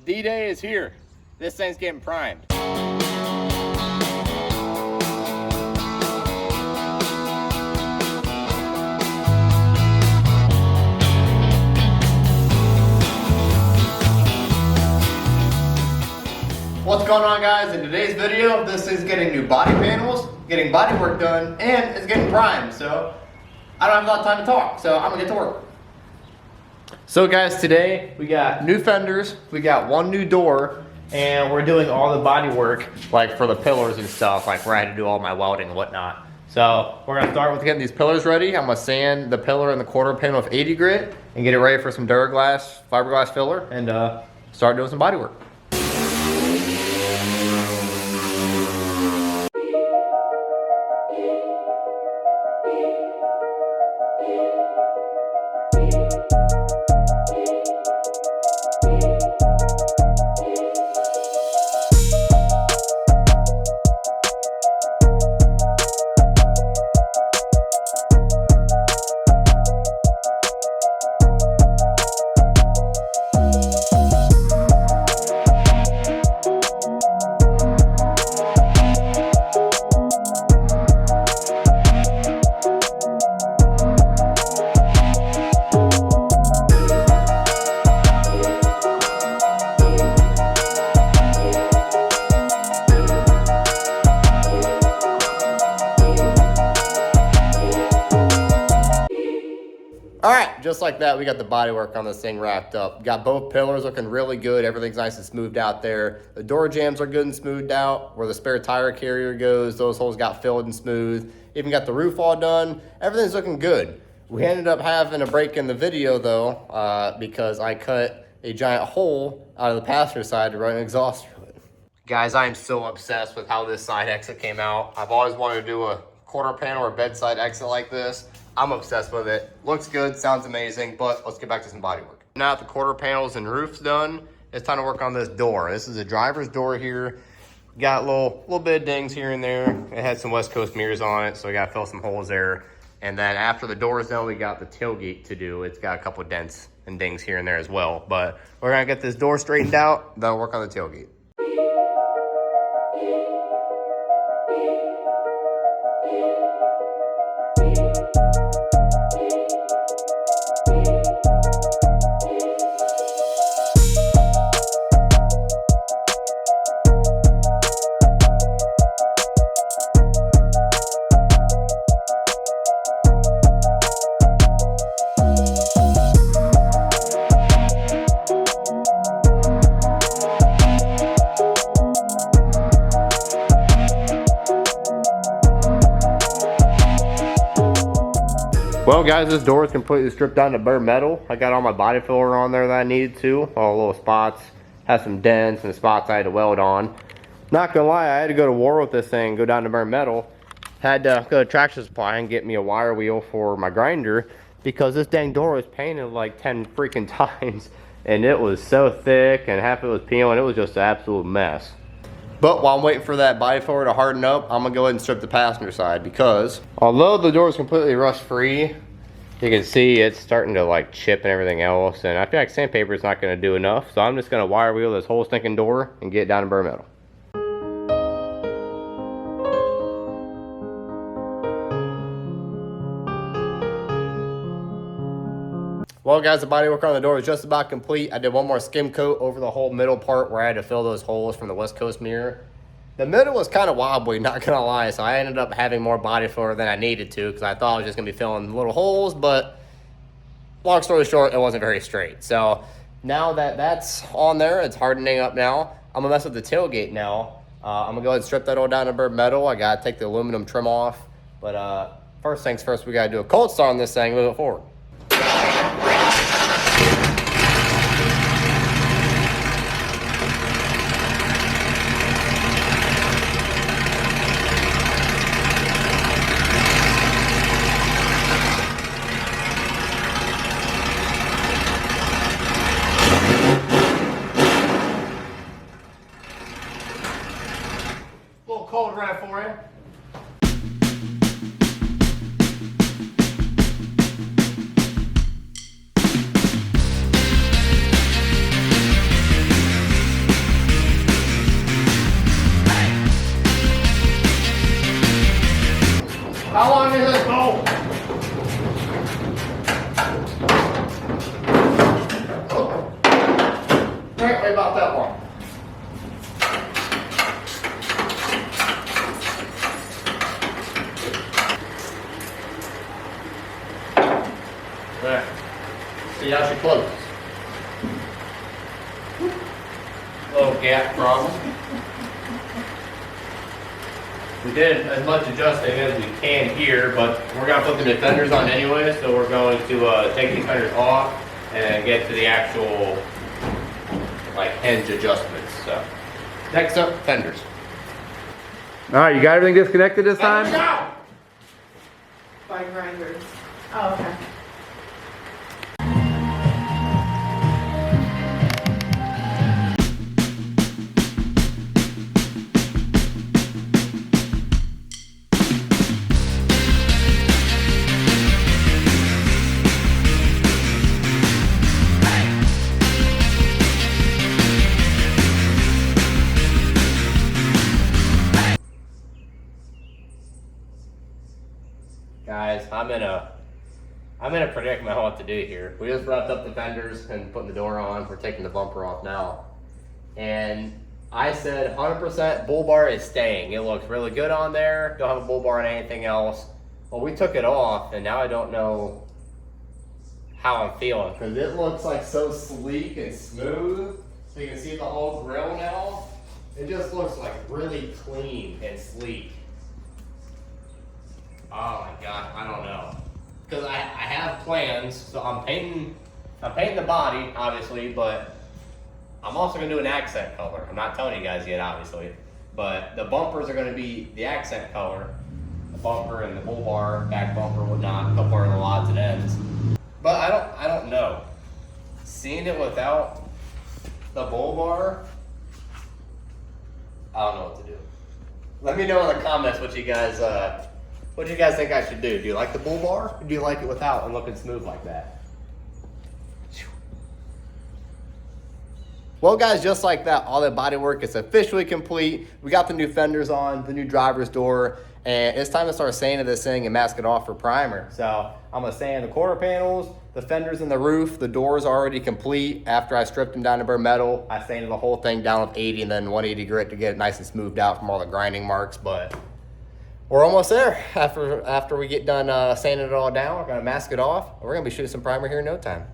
D-Day is here. This thing's getting primed. What's going on, guys? In today's video, this is getting new body panels, getting body work done, and it's getting primed. So I don't have a lot of time to talk, so I'm gonna get to work. So guys, today we got new fenders, we got one new door, and we're doing all the body work, like for the pillars and stuff, like where I had to do all my welding and whatnot. So we're gonna start with getting these pillars ready. I'm gonna sand the pillar and the quarter panel with 80 grit and get it ready for some Duraglass, fiberglass filler, and start doing some body work. Alright, just like that, we got the body work on this thing wrapped up. Got both pillars looking really good. Everything's nice and smoothed out there. The door jambs are good and smoothed out. Where the spare tire carrier goes, those holes got filled and smooth. Even got the roof all done. Everything's looking good. We ended up having a break in the video though, because I cut a giant hole out of the passenger side to run an exhaust through it. Guys, I am so obsessed with how this side exit came out. I've always wanted to do a quarter panel or bedside exit like this. I'm obsessed with it. Looks good, sounds amazing, but let's get back to some body work. Now that the quarter panels and roof's done, it's time to work on this door. This is a driver's door here. Got a little bit of dings here and there. It had some West Coast mirrors on it, so we gotta fill some holes there. And then after the door is done, we got the tailgate to do. It's got a couple of dents and dings here and there as well. But we're gonna get this door straightened out, then we'll work on the tailgate. Well guys, this door is completely stripped down to bare metal. I got all my body filler on there that I needed to. All the little spots, had some dents and spots I had to weld on. Not gonna lie, I had to go to war with this thing, go down to bare metal. Had to go to Tractor Supply and get me a wire wheel for my grinder because this dang door was painted like 10 freaking times and it was so thick and half of it was peeling. It was just an absolute mess. But while I'm waiting for that body filler to harden up, I'm gonna go ahead and strip the passenger side because although the door is completely rust free, you can see it's starting to like chip and everything else. And I feel like sandpaper is not gonna do enough. So I'm just gonna wire wheel this whole stinking door and get it down to bare metal. Well guys, the body work on the door is just about complete. I did one more skim coat over the whole middle part where I had to fill those holes from the West Coast mirror. The middle was kind of wobbly, not gonna lie, so I ended up having more body filler than I needed to because I thought I was just gonna be filling little holes, but long story short, it wasn't very straight. So now that that's on there, it's hardening up now. I'm gonna mess with the tailgate now. I'm gonna go ahead and strip that all down to bare metal. I gotta take the aluminum trim off, but first things first, we gotta do a cold start on this thing, move it forward. cold run for you. Right, way about that long. There. See how she closes. Little gap problem. We did as much adjusting as we can here, but we're going to put the defenders on anyway, so we're going to take these fenders off and get to the actual like hinge adjustments. So next up, fenders. All right, you got everything disconnected this time? Go! By grinders. Oh, okay. Guys, I'm in a predicament on what to do here. We just wrapped up the fenders and putting the door on. We're taking the bumper off now. And I said 100% bull bar is staying. It looks really good on there. Don't have a bull bar on anything else. Well, we took it off and now I don't know how I'm feeling because it looks like so sleek and smooth. So you can see the whole grill now. It just looks like really clean and sleek. Oh my god, I don't know. Because I have plans, so I'm painting the body, obviously, but I'm also gonna do an accent color. I'm not telling you guys yet, obviously. But the bumpers are gonna be the accent color. The bumper and the bull bar, back bumper, whatnot, a couple of the lots and ends. But I don't know. Seeing it without the bull bar, I don't know what to do. Let me know in the comments what you guys think I should do. Do you like the bull bar? Or do you like it without and looking smooth like that? Well guys, just like that, all the body work is officially complete. We got the new fenders on, the new driver's door, and it's time to start sanding this thing and mask it off for primer. So I'm gonna sand the quarter panels, the fenders and the roof. The doors are already complete. After I stripped them down to bare metal, I sanded the whole thing down with 80 and then 180 grit to get it nice and smoothed out from all the grinding marks. But we're almost there. After we get done sanding it all down, we're gonna mask it off. We're gonna be shooting some primer here in no time.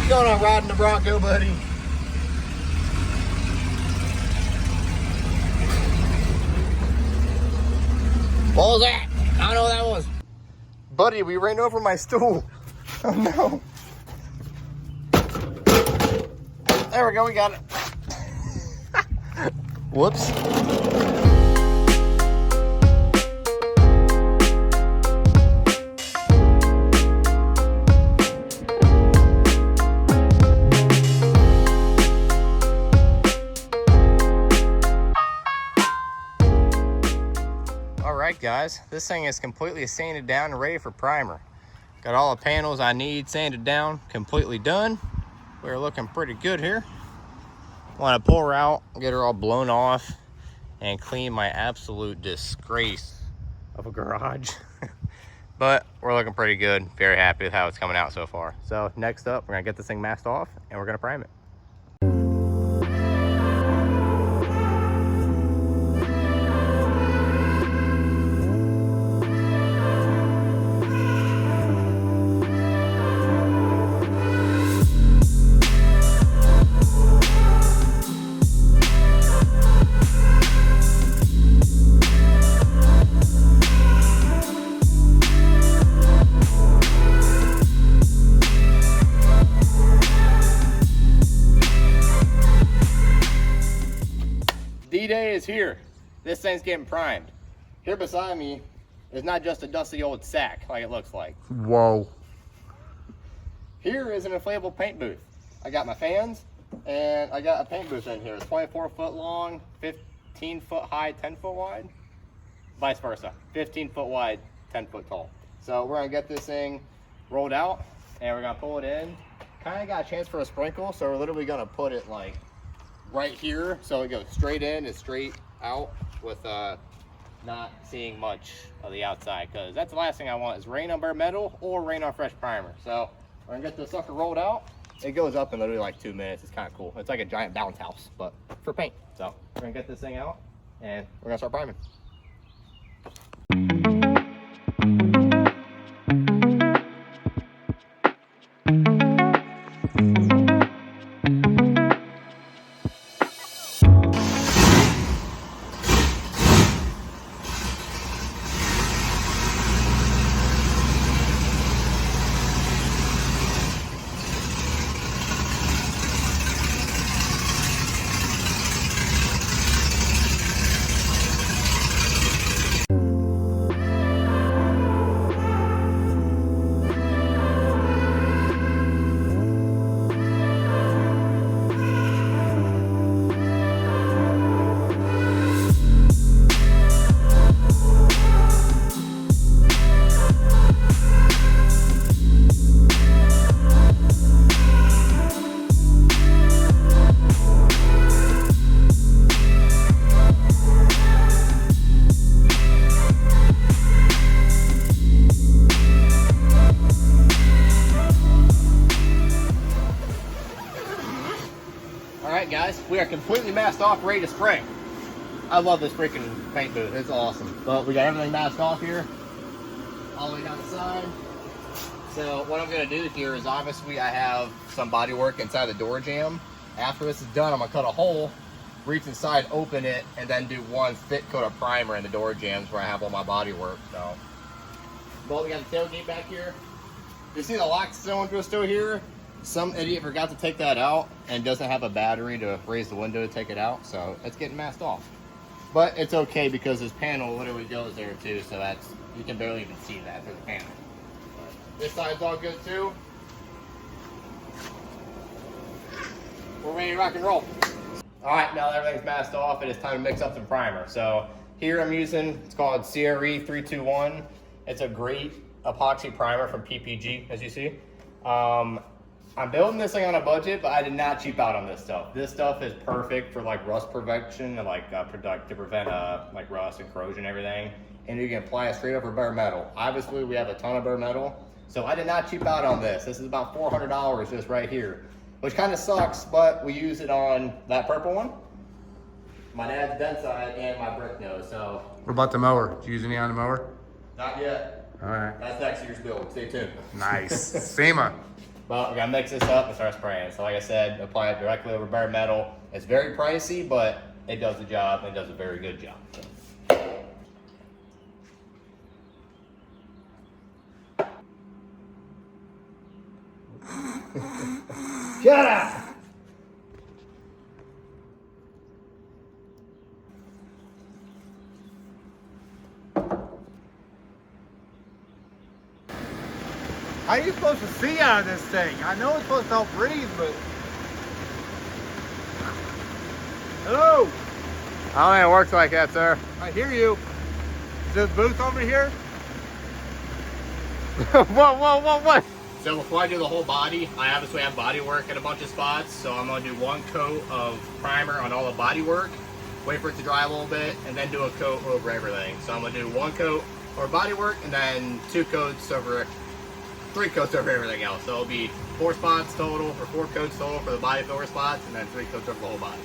Going on riding the Bronco, buddy. What was that? I don't know what that was. Buddy, we ran over my stool. Oh no. There we go, we got it. Whoops. Alright guys, this thing is completely sanded down and ready for primer. Got all the panels I need sanded down, completely done. We're looking pretty good here. Want to pull her out, get her all blown off, and clean my absolute disgrace of a garage. But we're looking pretty good. Very happy with how it's coming out so far. So next up, we're gonna get this thing masked off and we're gonna prime it. D-Day is here. This thing's getting primed. Here beside me is not just a dusty old sack like it looks like. Whoa. here is an inflatable paint booth. I got my fans and I got a paint booth in here. It's 24 foot long, 15 foot high, 10 foot wide. Vice versa, 15 foot wide, 10 foot tall. So we're gonna get this thing rolled out and we're gonna pull it in. Kind of got a chance for a sprinkle, so we're literally gonna put it like right here, so it goes straight in and straight out with not seeing much of the outside, because that's the last thing I want is rain on bare metal or rain on fresh primer. So we're gonna get this sucker rolled out. It goes up in literally like 2 minutes. It's kind of cool. It's like a giant bounce house, but for paint. So we're gonna get this thing out and we're gonna start priming. Guys, we are completely masked off, ready to spray. I love this freaking paint booth. It's awesome. But we got everything masked off here, all the way down the side. So what I'm gonna do here is obviously I have some body work inside the door jamb. After this is done, I'm gonna cut a hole, reach inside, open it, and then do one thick coat of primer in the door jambs where I have all my body work. So, but we got the tailgate back here. You see the lock cylinder still here? Some idiot forgot to take that out and doesn't have a battery to raise the window to take it out, so it's getting masked off. But it's okay because this panel literally goes there too, so that's, you can barely even see that through the panel. But this side's all good too. We're ready to rock and roll. All right, now that everything's masked off, it is time to mix up some primer. So here I'm using, it's called CRE 321. It's a great epoxy primer from PPG, as you see. I'm building this thing on a budget, but I did not cheap out on this stuff. This stuff is perfect for like rust prevention and like to prevent like rust and corrosion and everything. And you can apply it straight over bare metal. Obviously, we have a ton of bare metal, so I did not cheap out on this. This is about $400 just right here, which kind of sucks, but we use it on that purple one, my dad's den side, and my brick nose. So What about the mower? Did you use any on the mower? not yet. All right. That's next year's build. Stay tuned. Nice. SEMA. But we gotta mix this up and start spraying. So like I said, apply it directly over bare metal. It's very pricey, but it does the job and does a very good job. Shut up! How are you supposed to see out of this thing? I know it's supposed to help breathe, but... Hello? I don't think it works like that, sir. I hear you. Is this booth over here? What? So before I do the whole body, I obviously have body work in a bunch of spots. So I'm gonna do one coat of primer on all the body work, wait for it to dry a little bit, and then do a coat over everything. So I'm gonna do one coat over body work and then 3 coats over everything else. So it'll be 4 spots total, or 4 coats total for the body filler spots, and then 3 coats over the whole body.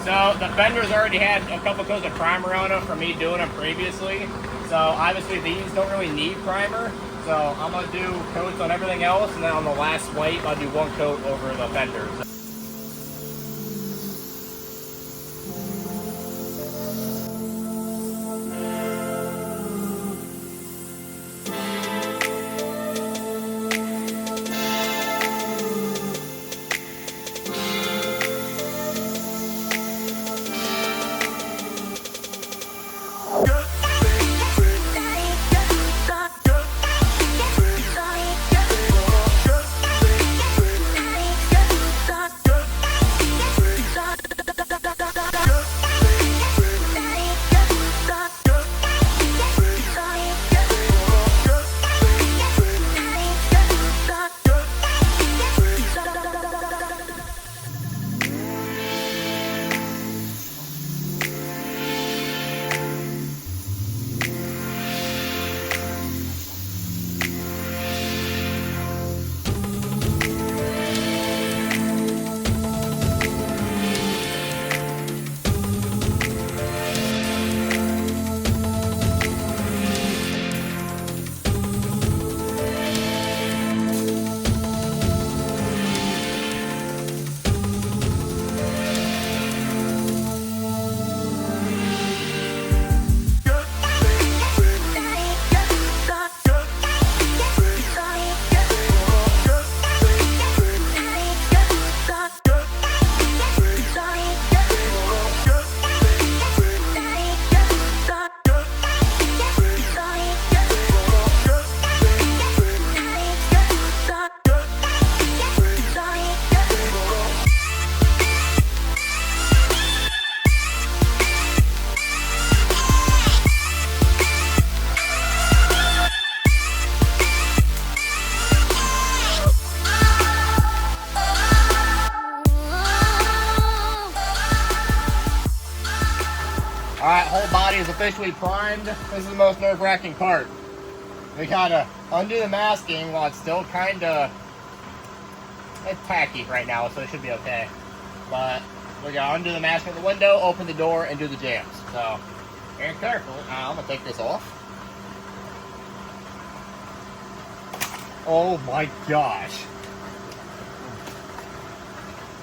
So the fenders already had a couple coats of primer on them from me doing them previously. So obviously these don't really need primer. So I'm gonna do coats on everything else, and then on the last swipe, I'll do one coat over the fenders. Alright, whole body is officially primed. This is the most nerve-wracking part. We gotta undo the masking while it's still kinda, it's tacky right now, so it should be okay. But we gotta undo the masking at the window, open the door, and do the jams. So, very careful. I'm gonna take this off. Oh my gosh.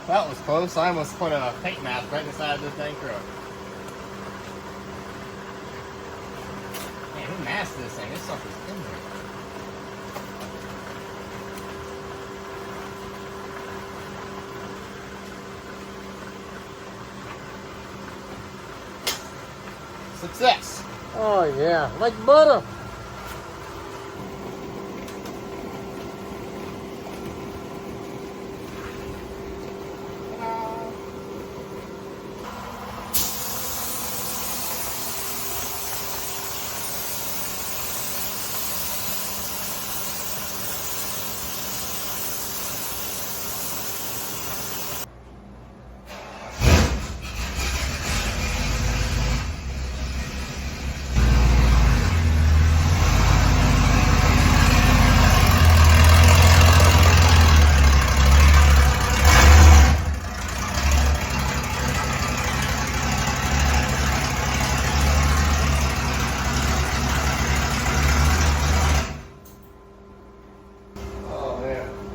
That was close. I almost put a paint mask right inside of this dang truck. Man, who masked this thing? This stuff is in there. Success. Oh yeah, like butter.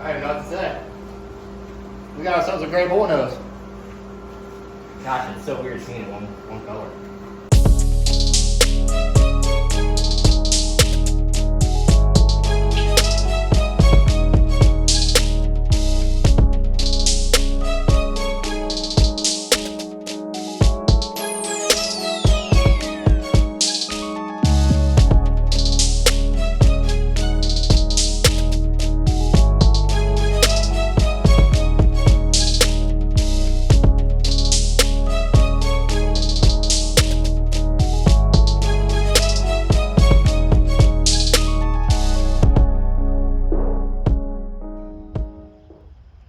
I have nothing to say. We got ourselves a gray bullnose. Gosh, it's so weird seeing it one color.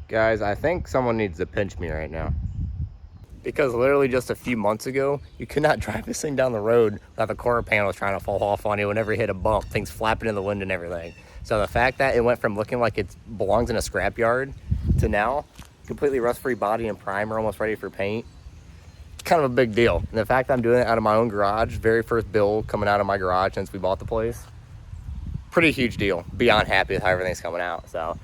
Guys, I think someone needs to pinch me right now. Because literally just a few months ago, you could not drive this thing down the road without the quarter panels trying to fall off on you whenever you hit a bump, things flapping in the wind and everything. So the fact that it went from looking like it belongs in a scrapyard to now, completely rust-free body and primer, almost ready for paint. kind of a big deal. And the fact I'm doing it out of my own garage, very first build coming out of my garage since we bought the place, pretty huge deal. Beyond happy with how everything's coming out. So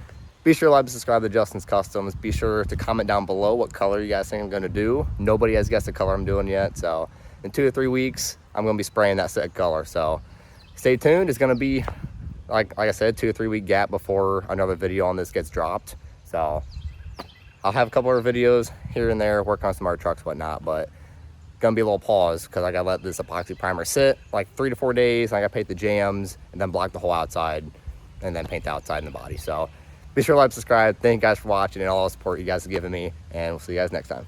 be sure to like and subscribe to Justin's Customs. Be sure to comment down below what color you guys think I'm gonna do. Nobody has guessed the color I'm doing yet. So in 2 to 3 weeks, I'm gonna be spraying that set color. So stay tuned. It's gonna be, like I said, 2 to 3 week gap before another video on this gets dropped. So I'll have a couple of videos here and there, work on some art trucks, whatnot, but gonna be a little pause because I gotta let this epoxy primer sit like 3 to 4 days. I gotta paint the jams and then block the whole outside and then paint the outside and the body. So be sure to like, subscribe. Thank you guys for watching and all the support you guys have given me, and we'll see you guys next time.